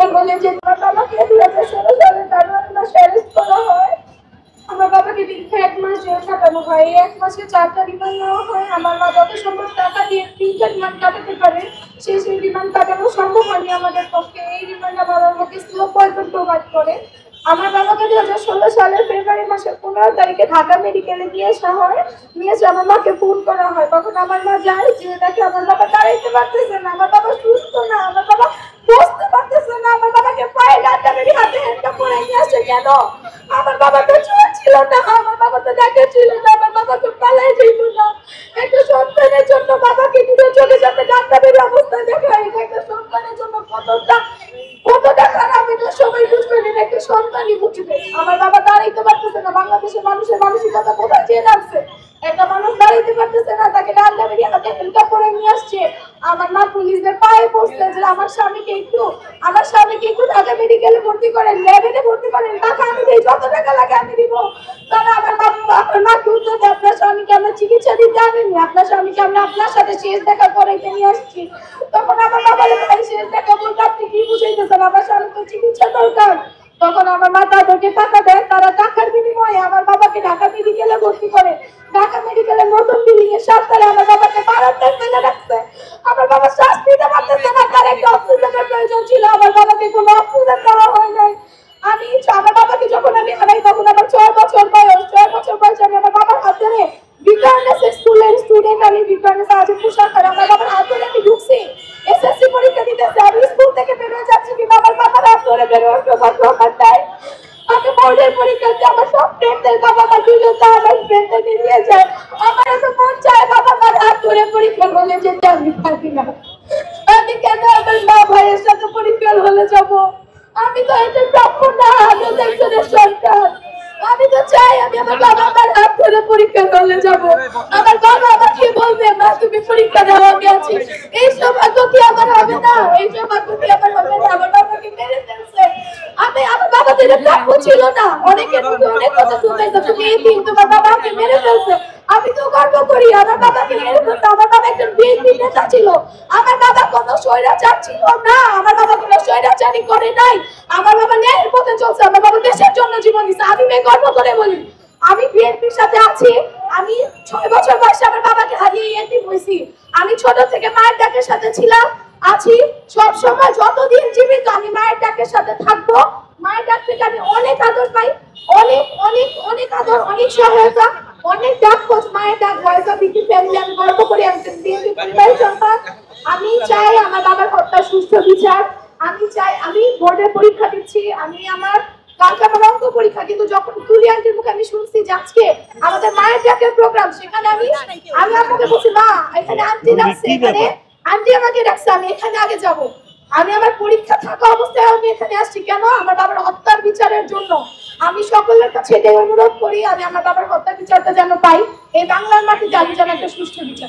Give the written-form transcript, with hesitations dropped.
পরীক্ষা বলে যে আমার বাবাকে 2016 সালে জানুয়ারি মাসে অ্যারেস্ট করা হয়। আমার বাবাকে দীর্ঘ 1 মাস জেল কাটানো হয়। এই 1 মাসে 4টা রিমান্ড নেওয়া হয়। আমার মা যত সম্ভব টাকা দিয়ে 3টা রিমান্ড কাটাতে পারে, সেই রিমান্ড কাটানো সম্ভব হয়নি আমাদের পক্ষে। এই রিমান্ড আমার বাবাকে স্লো পয়জন প্রোভাইড করে। আমার বাবাকে 2016 সালের ফেব্রুয়ারি মাসের 15 তারিখে ঢাকা মেডিকেলে নিয়ে আসা হয়। নিয়ে এসে আমার মাকে ফোন করা হয়। তখন আমার মা যায় যে দেখে আমার বাবা দাঁড়াইতে পারতেছে না, আমার বাবা সুস্থ না, আমার বাবা বসতে পারতেছে না, আমার বাবাকে পায়ে গাঁটা মেরে হাতে হ্যান্ডকাপ পরে নিয়ে আসে কেন? আমার বাবা তো চোর ছিল না, আমার বাবা তো ডাক্তার ছিল না, আমার বাবা তো পালাই যাইব না। একটা সন্তানের জন্য বাবাকে নিয়ে চলে যাতে গাঁটা মেরে অবস্থা দেখায়, এটা একটা সন্তানের জন্য কতটা খারাপ এটা সবাই বুঝবেন, এটা একটা সন্তানই বুঝবে। আমার বাবা দাঁড়াইতে পারতেছে না, বাংলাদেশের মানুষের মানসিকতা কোথায় চেয়ে রাখছে? একটা মানুষ দাঁড়াইতে পারতেছে না, তাকে ডান্ডা মেরে হাতে হ্যান্ডকাপ পরে নিয়ে আসছে। আমার মা পুলিশদের পায়ে পড়ছে যে আমার স্বামীকে একটু ঢাকা মেডিকেলে ভর্তি করেন, ল্যাবে ভর্তি করেন, টাকা আমি দিই, যত টাকা লাগে আমি দিব। তারা আমার মাকে উত্তর দেয় আপনার স্বামীকে আমরা চিকিৎসা দিতে আনিনি, আপনার স্বামীকে আমরা আপনার সাথে শেষ দেখা করাইতে নিয়ে আসছি। তখন আমার মা বলে ভাই শেষ দেখা বলতে আপনি কি বুঝাইতেছেন, আমার স্বামী তো চিকিৎসা দরকার। তখন আমার মা তাদেরকে টাকা দেয়, তারা টাকার বিনিময়ে আমার বাবাকে ঢাকা মেডিকেলে ভর্তি করে। ঢাকা মেডিকেলের নতুন বিল্ডিং এর 7 তলায় আমার বাবাকে বারান্দায় ফেলে রাখছে। আমার বাবা শ্বাস নিতে পারতেছে না, তার একটা অক্সিজেনের প্রয়োজন ছিল, আমার বাবাকে কোনো অক্সিজেন দেওয়া হয় নাই। আমার বাবাকে যখন আমি হারাই তখন আমার 6 বছর বয়সে আমি আমার বাবার হাত ধরে বিকারনেস স্কুলের স্টুডেন্ট, আমি বিকারনেস আজকে পোশাক আর আমার বাবার হাত ধরে আমি ঢুকছি এসএসসি পরীক্ষা দিতেছে। আমি স্কুল থেকে বেরোয় যাচ্ছি কিন্তু আমার বাবার হাত ধরে বেরোয় দরকার নাই। আমি বোর্ডের পরীক্ষাতে আমার সব ফ্রেন্ডদের বাবা মা দুজনটা আমার ফ্রেন্ডদের নিয়ে যায়। আমার এত মন চায় বাবা মার হাত ধরে পরীক্ষা হলে যেতে, আমি পারি না। আমি কেন আমার মা ভাইয়ের সাথে পরীক্ষা হলে যাব? আমি তো এটা প্রাপ্য না, আমি তো একজনের সন্তান। আমি তো চাই আমি আমার বাবা মার হাত ধরে পরীক্ষা হলে যাব। আমার বাবা আমাকে বলবে মা তুমি পরীক্ষা দেওয়া গেছি, এই সৌভাগ্য কি আমার হবে না? এই সৌভাগ্য কি আমার হবে না? আমার বাবাকে মেরে ফেলছে। আমার বাবা তো এটা প্রাপ্য ছিল না। অনেকের মধ্যে অনেক কথা শুনতেছে তুমি এই দিন তোমার বাবাকে মেরে ফেলছে। আমি তো গর্ব করি আমার বাবাকে মেরে ফেলছে। আমার বাবা একজন বিএনপি নেতা ছিল, আমার বাবা কোনো স্বৈরাচার ছিল না, আমার বাবা কোনো স্বৈরাচারী করে নাই। আমার বাবা ন্যায়ের পথে চলছে, আমার বাবা দেশের জন্য জীবন দিচ্ছে। আমি গর্ব করে বলি আমি বিএনপির সাথে আছি। আমি 6 বছর বয়সে আমার বাবাকে হারিয়ে এতিম হয়েছি। আমি ছোট থেকে মায়ের ডাকের সাথে ছিলাম, আছি সব সময়, যতদিন জীবিত আমি মায়ের ডাকের সাথে থাকবো। মায়ের ডাক থেকে আমি অনেক আদর পাই, অনেক অনেক অনেক আদর, অনেক সহায়তা, অনেক ডাক খোঁজ। মায়ের ডাক ভয়েস অফ বিটি ফ্যামিলি, আমি গর্ব করি আমি বিএনপি পরিবারের সন্তান। আমি চাই আমার বাবার হত্যার সুষ্ঠু বিচার। আমি চাই, আমি বোর্ডের পরীক্ষা দিচ্ছি, আমি আমার কালকে আমার অঙ্ক পরীক্ষা, কিন্তু যখন তুলি আন্টির মুখে আমি শুনছি যে আজকে আমাদের মায়ের ডাকের প্রোগ্রাম, সেখানে আমি আপনাকে বলছি মা এখানে আন্টি ডাকছে, এখানে আন্টি আমাকে ডাকছে, আমি এখানে আগে যাব। আমি আমার পরীক্ষা থাকা অবস্থায় আমি এখানে আসছি কেন? আমার বাবার হত্যার বিচারের জন্য। আমি সকলের কাছে এটাই অনুরোধ করি আমি আমার বাবার হত্যার বিচারটা যেন পাই, এই বাংলার মাটিতে আমি যেন একটা সুষ্ঠু বিচার।